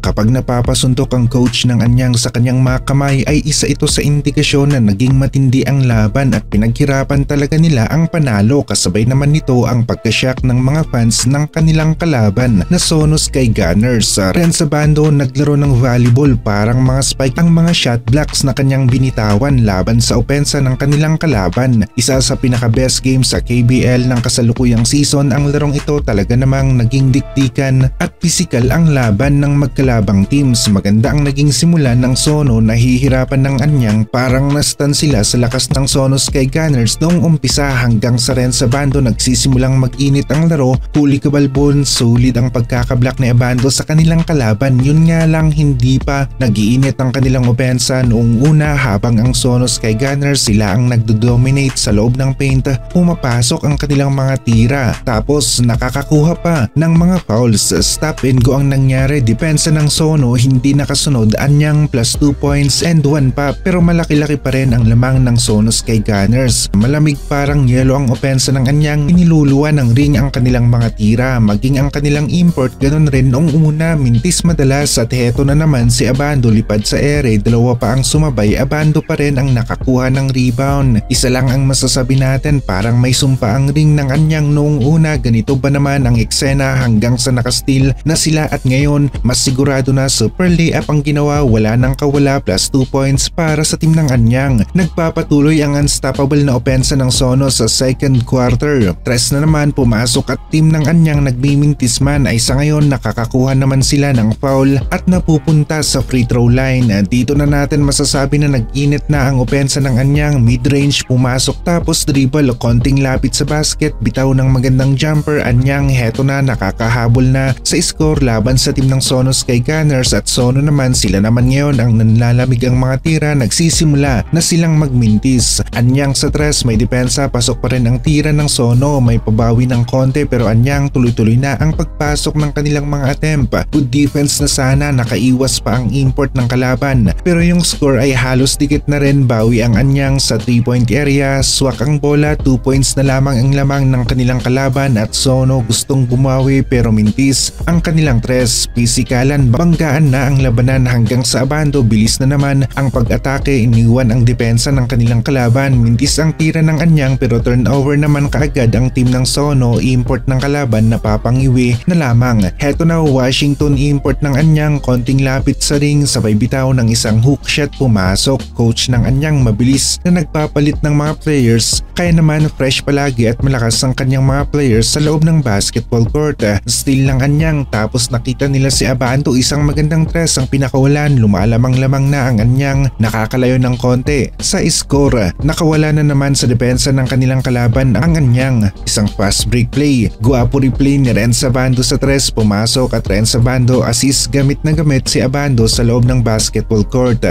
Kapag napapasuntok ang coach ng Anyang sa kanyang mga kamay ay isa ito sa indikasyon na naging matindi ang laban at pinaghirapan talaga nila ang panalo, kasabay naman nito ang pagkashock ng mga fans ng kanilang kalaban na Sono Sky Gunners. Ren sa bando naglaro ng volleyball, parang mga spike ang mga shot blocks na kanyang binitawan laban sa opensa ng kanilang kalaban. Isa sa pinaka-best game sa KBL ng kasalukuyang season ang larong ito, talaga namang naging dikdikan at pisikal ang laban ng magkalabang teams. Maganda ang naging simula ng Sono, nahihirapan ng Anyang, parang nastan sila sa lakas ng Sono Sky Gunners noong umpisa hanggang sa Ren sa bando nagsisimulang mag-init ang laro. Huli kabalbon, sulit ang pagkakablock ni Abando sa kanilang kalaban. Yun nga lang, hindi pa nag-iinit ang kanilang opensa noong una habang ang Sono Sky Gunners sila ang nagdo-dominate sa loob ng paint. Pumapasok ang kanilang mga tira tapos nakakakuha pa ng mga fouls. Stop and go ang nangyari. Depensa ng Sono hindi nakasunod. Anyang plus 2 points and 1 pa, pero malaki-laki pa rin ang lamang ng Sono Sky Gunners. Malamig parang yelo ang opensa ng Anyang, iniluluwa ng ring ang kanilang mga tira, maging ang kanilang import ganun rin noong una, mintis madalas. At heto na naman si Abando lipad sa ere, dalawa pa ang sumabay, Abando pa rin ang nakakuha ng rebound. Isa lang ang masasabi natin, parang may sumpa ang ring ng Anyang noong una. Ganito ba naman ang eksena hanggang sa nakasteal na sila at ngayon mas sigurado na super layup ang ginawa, wala nang kawala, plus 2 points para sa team ng Anyang. Nagpapatuloy ang unstoppable na opensa ng Sono sa second quarter. Tres na naman pumasok at team ng Anyang nagmimintis man ay sa ngayon nakakakuha naman sila ng foul at napupunta sa free throw line. Dito na natin masasabi na nag-init na ang opensa ng Anyang. Mid-range pumasok tapos dribble, konting lapit sa basket, bitaw ng magandang jumper. Anyang heto na nakakahabol na sa score laban sa team ng Sono Sky Gunners at Sono naman, sila naman ngayon ang nanlalamig ang mga tira, nagsisimula na silang magmintis. Anyang sa tres, may depensa, pasok pa rin ang tira ng Sono, may pabawi ng konti pero Anyang tuloy-tuloy na ang pagpasok ng kanilang mga attempt. Good defense na sana, nakaiwas pa ang import ng kalaban pero yung score ay halos dikit na rin. Bawi ang Anyang sa 3-point area, swak ang bola, 2 points na lamang ang lamang ng kanilang kalaban at Sono gustong bumawi pero mintis ang kanilang tres. Pisikalan, banggaan na ang labanan hanggang sa Abando, bilis na naman ang pag-atake, iniwan ang depensa ng kanilang kalaban. Mintis ang tira ng Anyang pero turnover naman kaagad ang team ng Sono, import ng kalaban na papangiwi na lamang. Heto na Washington, import ng Anyang, konting lapit sa ring, sabay bitaw ng isang hook shot, pumasok. Coach ng Anyang mabilis na nagpapalit ng mga players, kaya naman fresh palagi at malakas ang kanyang mga players sa loob ng basketball court. Steal ng Anyang tapos nakita nila si Abando, isang magandang tres ang pinakawalan, lumalamang-lamang na ang Anyang, nakakalayo ng konti sa score. Nakawala na naman sa depensa ng kanilang kalaban ang Anyang, isang fast break play, guwapo replay ni Ren sa bando sa tres, pumasok at Ren sa bando assist, gamit na gamit si Abando sa loob ng basketball court.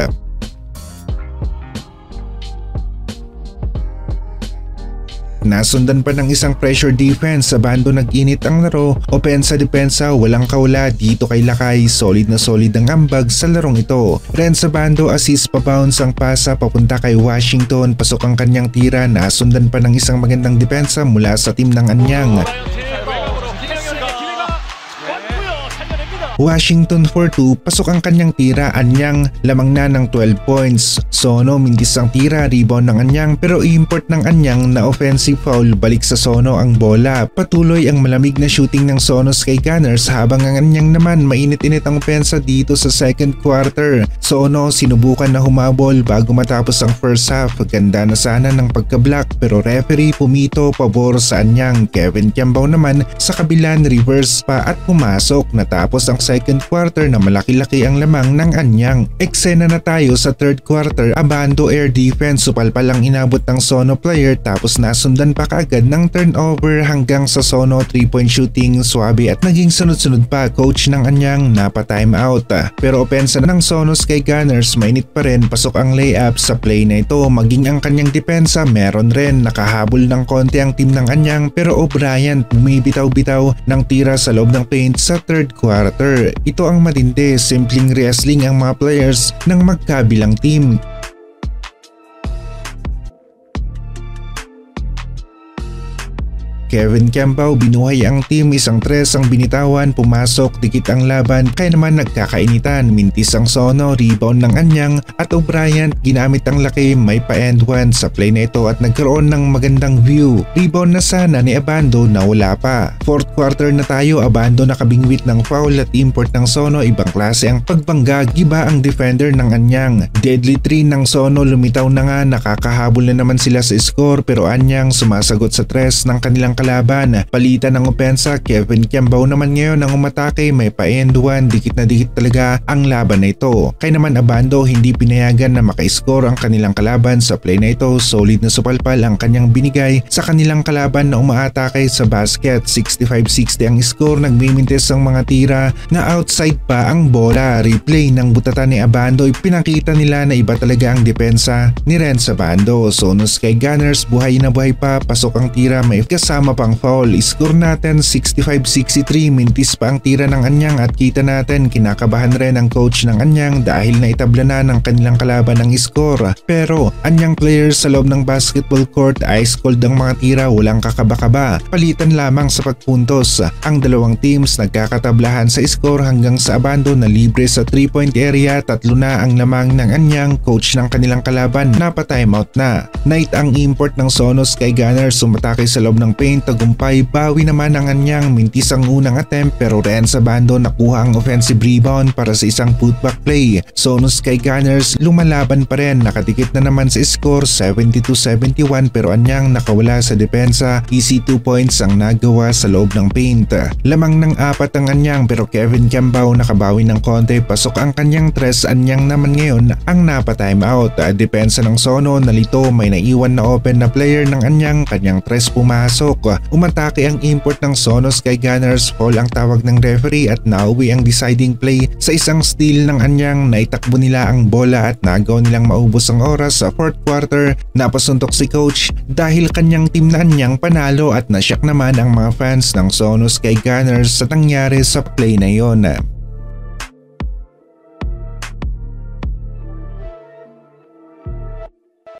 Nasundan pa ng isang pressure defense, sa bando nag-init ang laro, opensa-depensa, walang kawala dito kay Lakay, solid na solid ang ambag sa larong ito. Ren sa bando assist, pa-bounce ang pasa papunta kay Washington, pasok ang kanyang tira, nasundan pa ng isang magandang depensa mula sa team ng Anyang. Washington for 2, pasok ang kanyang tira, Anyang lamang na ng 12 points. Sono mintis ang tira, rebound ng Anyang pero import ng Anyang na offensive foul, balik sa Sono ang bola. Patuloy ang malamig na shooting ng Sono Sky Gunners habang ang Anyang naman mainit-init ang opensa dito sa second quarter. Sono sinubukan na humabol bago matapos ang first half, ganda na sana ng pagka-block pero referee pumito pabor sa Anyang. Kevin Kiambao naman sa kabilang reverse pa at pumasok, natapos ang second quarter na malaki-laki ang lamang ng Anyang. Eksena na tayo sa third quarter, Abando air defense, supalpal ang inabot ng Sono player tapos nasundan pa kaagad ng turnover hanggang sa Sono 3-point shooting, swabe at naging sunod-sunod pa. Coach ng Anyang napa-time out pero opensa ng Sono Sky Gunners mainit pa rin, pasok ang layup sa play na ito, maging ang kanyang depensa meron rin. Nakahabol ng konti ang team ng Anyang pero O'Brien bumibitaw-bitaw ng tira sa loob ng paint sa third quarter. Ito ang matindi, simpleng wrestling ang mga players ng magkabilang team. Kevin Kembao binuhay ang team, isang tres ang binitawan, pumasok, dikit ang laban, kaya naman nagkakainitan, mintis ang Sono, rebound ng Anyang at O'Brien, ginamit ang laki, may pa-end one sa play na ito at nagkaroon ng magandang view. Rebound na sana ni Abando na wala pa. Fourth quarter na tayo, Abando nakabingwit ng foul at import ng Sono, ibang klase ang pagbangga, giba ang defender ng Anyang. Deadly 3 ng Sono, lumitaw na nga, nakakahabol na naman sila sa score pero Anyang sumasagot sa tres ng kanilang kalaban. Palitan ng opensa, Kevin Kembao naman ngayon ang umatake, may pa-end one, dikit na dikit talaga ang laban na ito. Kaya naman Abando hindi pinayagan na maka-score ang kanilang kalaban sa play na ito, solid na supalpal ang kanyang binigay sa kanilang kalaban na umaatake sa basket. 65-60 ang score, nagmimintis ang mga tira na outside pa ang bola. Replay ng butatan ni Abando, ipinakita nila na iba talaga ang depensa ni Renz Abando. Sono Sky Gunners buhay na buhay pa, pasok ang tira, may kasama pang foul. Score natin 65-63, mintis pa ang tira ng Anyang at kita natin kinakabahan rin ang coach ng Anyang dahil naitabla na ng kanilang kalaban ng score. Pero Anyang players sa loob ng basketball court, ice cold ang mga tira, walang kakaba-kaba. Palitan lamang sa pagpuntos. Ang dalawang teams nagkakatablahan sa score hanggang sa Abando na libre sa 3-point area, tatlo na ang lamang ng Anyang, coach ng kanilang kalaban napa-timeout na. Night ang import ng Sono Sky Gunners, sumatake sa loob ng paint, tagumpay, bawi naman ang Anyang, mintis ang unang attempt pero Renz Abando nakuha ang offensive rebound para sa isang putback play. Sono Sky Gunners lumalaban pa rin, nakadikit na naman sa score 72-71 pero Anyang nakawala sa depensa, easy 2 points ang nagawa sa loob ng paint. Lamang ng 4 ang Anyang pero Kevin Kembao nakabawi ng konti, pasok ang kanyang tres. Anyang naman ngayon ang napa-timeout. Depensa ng Sono nalito, may naiwan na open na player ng Anyang, kanyang tres pumasok. Umatake ang import ng Sono Sky Gunners, foul ang tawag ng referee at nauwi ang deciding play sa isang steal ng Anyang. Naitakbo nila ang bola at nagaw nilang maubos ang oras sa fourth quarter. Napasuntok si coach dahil kanyang team na Anyang panalo at nasyak naman ang mga fans ng Sono Sky Gunners sa nangyari sa play na yon.